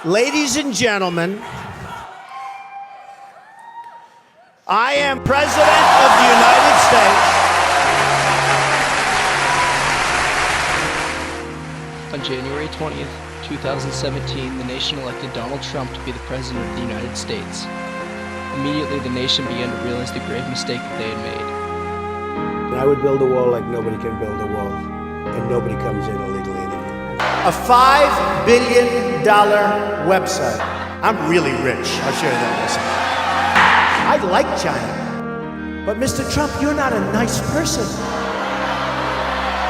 Ladies and gentlemen, I am President of the United States. On January 20th, 2017, the nation elected Donald Trump to be the President of the United States. Immediately, the nation began to realize the grave mistake that they had made. I would build a wall like nobody can build a wall, and nobody comes in illegally anymore. A $5 billion website. I'm really rich. I'll show you that myself. I like China. But Mr. Trump, you're not a nice person.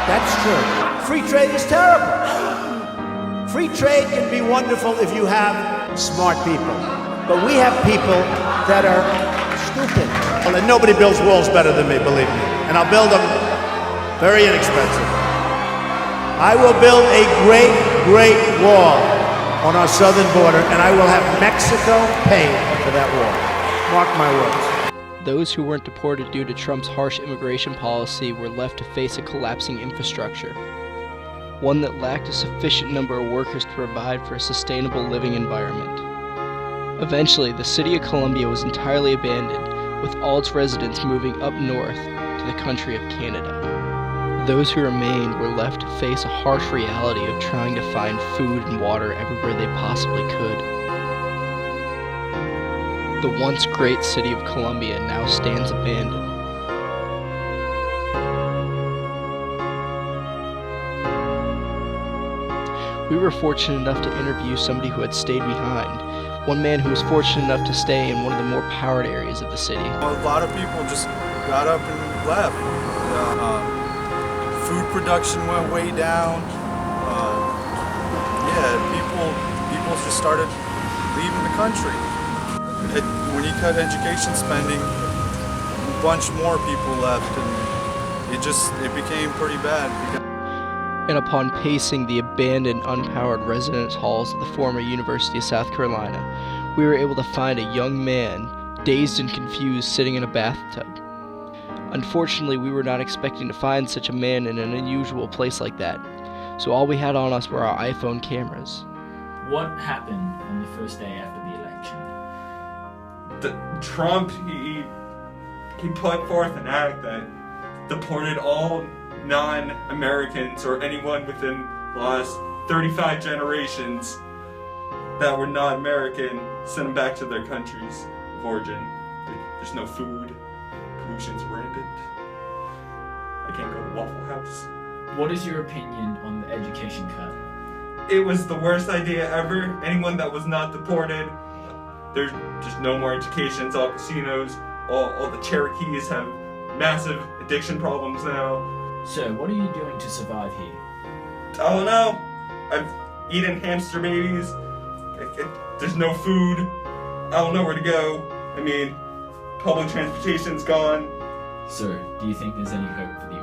That's true. Free trade is terrible. Free trade can be wonderful if you have smart people. But we have people that are stupid. Well, and nobody builds walls better than me, believe me. And I'll build them very inexpensive. I will build a great, great wall on our southern border, and I will have Mexico pay for that wall. Mark my words. Those who weren't deported due to Trump's harsh immigration policy were left to face a collapsing infrastructure, one that lacked a sufficient number of workers to provide for a sustainable living environment. Eventually, the city of Columbia was entirely abandoned, with all its residents moving up north to the country of Canada. Those who remained were left to face a harsh reality of trying to find food and water everywhere they possibly could. The once great city of Columbia now stands abandoned. We were fortunate enough to interview somebody who had stayed behind, one man who was fortunate enough to stay in one of the more powered areas of the city. A lot of people just got up and left. Food production went way down. People just started leaving the country. When you cut education spending, a bunch more people left, and it became pretty bad. And upon pacing the abandoned, unpowered residence halls of the former University of South Carolina, we were able to find a young man, dazed and confused, sitting in a bathtub. Unfortunately, we were not expecting to find such a man in an unusual place like that, so all we had on us were our iPhone cameras. What happened on the first day after the election? Trump, he put forth an act that deported all non-Americans or anyone within the last 35 generations that were not American, sent them back to their countries of origin. There's no food. Pollution's rampant. I can't go to Waffle House. What is your opinion on the education cut? It was the worst idea ever. Anyone that was not deported, there's just no more education. It's all casinos. All the Cherokees have massive addiction problems now. So, what are you doing to survive here? I don't know. I've eaten hamster babies. There's no food. I don't know where to go. I mean, public transportation's gone. So, do you think there's any hope for the